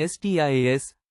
STIs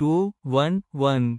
2-1-1।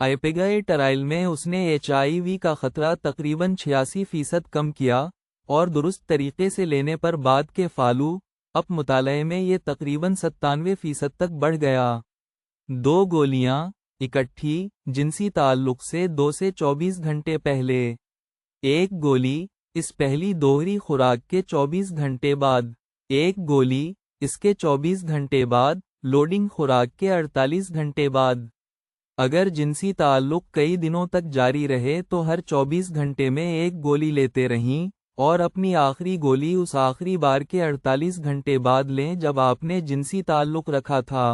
آئپیگائے trial میں اس نے HIV کا خطرہ تقریباً 86% کم کیا، اور درست طریقے سے لینے پر بعد کے فالو اپ مطالعے میں یہ تقریباً 97% تک بڑھ گیا۔ 2 گولیاں اکٹھی جنسی تعلق سے 2 سے 24 گھنٹے پہلے، 1 گولی اس پہلی دوہری خوراک کے 24 گھنٹے بعد، 1 گولی اس کے 24 گھنٹے بعد، لوڈنگ خوراک کے 48 گھنٹے بعد۔ اگر جنسی تعلق کئی دنوں تک جاری رہے تو ہر 24 گھنٹے میں 1 گولی لیتے رہیں، اور اپنی آخری گولی اس آخری بار کے 48 گھنٹے بعد لیں جب آپ نے جنسی تعلق رکھا تھا۔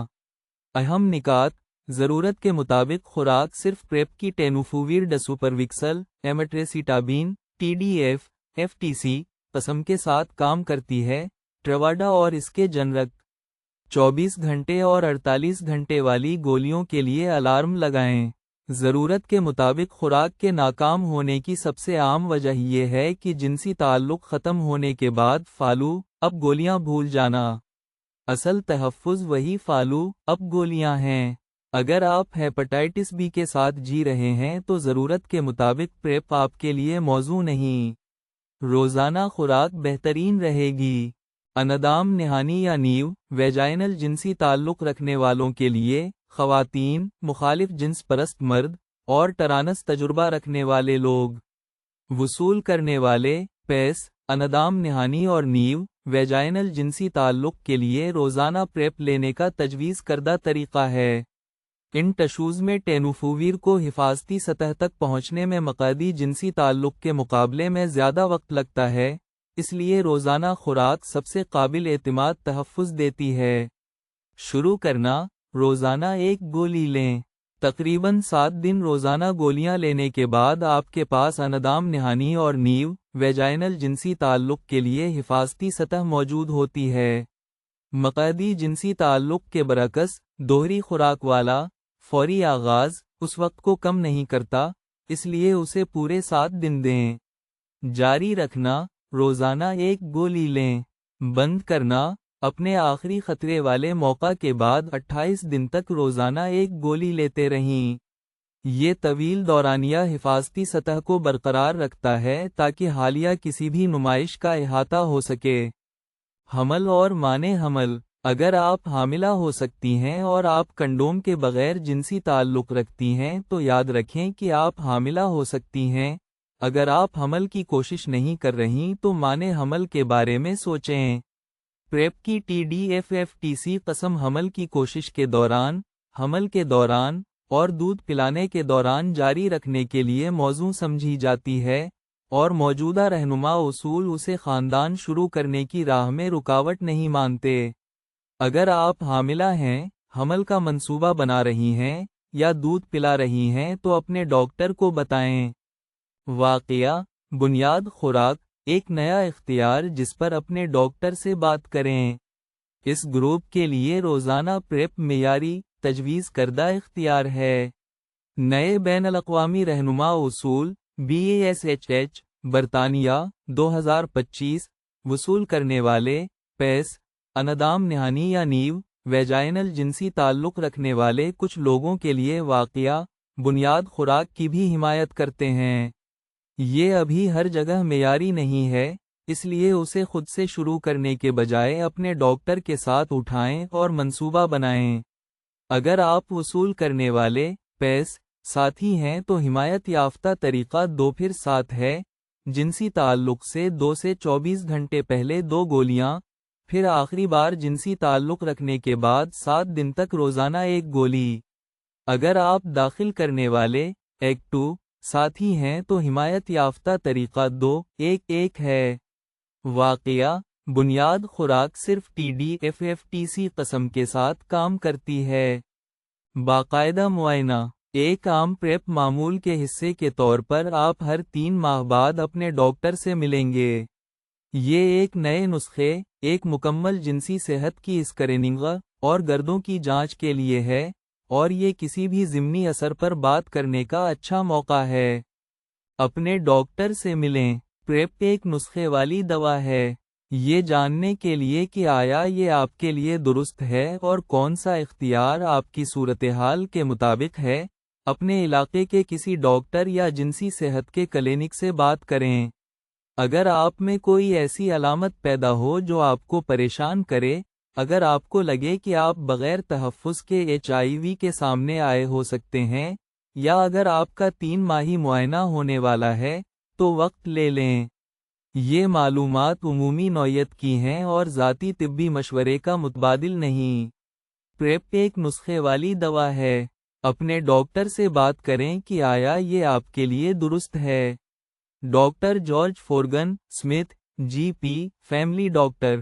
اہم نکات: ضرورت کے مطابق خوراک صرف پریپ کی ٹینوفوویر ڈسوپروکسل، ایمٹریسیٹابین، TDF، FTC قسم کے ساتھ کام کرتی ہے۔ ٹریواڈا اور اس کے جنرک 24 گھنٹے اور 48 گھنٹے والی گولیوں کے لیے الارم لگائیں۔ ضرورت کے مطابق خوراک کے ناکام ہونے کی سب سے عام وجہ یہ ہے کہ جنسی تعلق ختم ہونے کے بعد فالو اپ گولیاں بھول جانا۔ اصل تحفظ وہی فالو اپ گولیاں ہیں۔ اگر آپ ہیپاٹائٹس بی کے ساتھ جی رہے ہیں تو ضرورت کے مطابق پریپ آپ کے لیے موضوع نہیں۔ روزانہ خوراک بہترین رہے گی۔ اندام نہانی یا نیو ویجائنل جنسی تعلق رکھنے والوں کے لیے، خواتین، مخالف جنس پرست مرد، اور ٹرانس تجربہ رکھنے والے لوگ۔ وصول کرنے والے، پیس، اندام نہانی اور نیو ویجائنل جنسی تعلق کے لیے روزانہ پریپ لینے کا تجویز کردہ طریقہ ہے۔ ان ٹشوز میں ٹینوفوویر کو حفاظتی سطح تک پہنچنے میں مقعدی جنسی تعلق کے مقابلے میں زیادہ وقت لگتا ہے، اس لیے روزانہ خوراک سب سے قابل اعتماد تحفظ دیتی ہے۔ شروع کرنا: روزانہ 1 گولی لیں۔ تقریباً 7 دن روزانہ گولیاں لینے کے بعد آپ کے پاس اندام نہانی اور نیو ویجائنل جنسی تعلق کے لیے حفاظتی سطح موجود ہوتی ہے۔ مقعدی جنسی تعلق کے برعکس، دوہری خوراک والا فوری آغاز اس وقت کو کم نہیں کرتا، اس لیے اسے پورے 7 دن دیں۔ جاری رکھنا: روزانہ 1 گولی لیں۔ بند کرنا: اپنے آخری خطرے والے موقع کے بعد 28 دن تک روزانہ 1 گولی لیتے رہیں۔ یہ طویل دورانیہ حفاظتی سطح کو برقرار رکھتا ہے تاکہ حالیہ کسی بھی نمائش کا احاطہ ہو سکے۔ حمل اور مانع حمل: اگر آپ حاملہ ہو سکتی ہیں اور آپ کنڈوم کے بغیر جنسی تعلق رکھتی ہیں تو یاد رکھیں کہ آپ حاملہ ہو سکتی ہیں۔ اگر آپ حمل کی کوشش نہیں کر رہیں تو مانع حمل کے بارے میں سوچیں۔ پریپ کی TDF FTC قسم حمل کی کوشش کے دوران، حمل کے دوران، اور دودھ پلانے کے دوران جاری رکھنے کے لیے موزوں سمجھی جاتی ہے، اور موجودہ رہنما اصول اسے خاندان شروع کرنے کی راہ میں رکاوٹ نہیں مانتے۔ اگر آپ حاملہ ہیں، حمل کا منصوبہ بنا رہی ہیں، یا دودھ پلا رہی ہیں تو اپنے ڈاکٹر کو بتائیں۔ واقعہ: بنیاد خوراک، ایک نیا اختیار جس پر اپنے ڈاکٹر سے بات کریں۔ اس گروپ کے لیے روزانہ پریپ معیاری، تجویز کردہ اختیار ہے۔ نئے بین الاقوامی رہنما اصول BASHH برطانیہ 2025 وصول کرنے والے، پیس، اندام نہانی یا نیو ویجائنل جنسی تعلق رکھنے والے کچھ لوگوں کے لیے واقعہ بنیاد خوراک کی بھی حمایت کرتے ہیں۔ یہ ابھی ہر جگہ معیاری نہیں ہے، اس لیے اسے خود سے شروع کرنے کے بجائے اپنے ڈاکٹر کے ساتھ اٹھائیں اور منصوبہ بنائیں۔ اگر آپ وصول کرنے والے، پیس، ساتھی ہیں تو حمایت یافتہ طریقہ 2x7 ہے: جنسی تعلق سے 2 سے 24 گھنٹے پہلے 2 گولیاں، پھر آخری بار جنسی تعلق رکھنے کے بعد 7 دن تک روزانہ 1 گولی۔ اگر آپ داخل کرنے والے، ایکٹو، ساتھی ہیں تو حمایت یافتہ طریقہ 2-1-1 ہے۔ واقعہ: بنیاد خوراک صرف TDF FTC قسم کے ساتھ کام کرتی ہے۔ باقاعدہ معائنہ: ایک عام پریپ معمول کے حصے کے طور پر آپ ہر 3 ماہ بعد اپنے ڈاکٹر سے ملیں گے۔ یہ ایک نئے نسخے، ایک مکمل جنسی صحت کی اسکریننگ اور گردوں کی جانچ کے لیے ہے، اور یہ کسی بھی ضمنی اثر پر بات کرنے کا اچھا موقع ہے۔ اپنے ڈاکٹر سے ملیں۔ پریپ ایک نسخے والی دوا ہے۔ یہ جاننے کے لیے کہ آیا یہ آپ کے لیے درست ہے اور کون سا اختیار آپ کی صورتحال کے مطابق ہے، اپنے علاقے کے کسی ڈاکٹر یا جنسی صحت کے کلینک سے بات کریں۔ اگر آپ میں کوئی ایسی علامت پیدا ہو جو آپ کو پریشان کرے، اگر آپ کو لگے کہ آپ بغیر تحفظ کے HIV کے سامنے آئے ہو سکتے ہیں، یا اگر آپ کا 3 ماہی معائنہ ہونے والا ہے، تو وقت لے لیں۔ یہ معلومات عمومی نوعیت کی ہیں اور ذاتی طبی مشورے کا متبادل نہیں۔ پریپ ایک نسخے والی دوا ہے۔ اپنے ڈاکٹر سے بات کریں کہ آیا یہ آپ کے لیے درست ہے۔ Doctor George Forgan Smith, GP، family doctor.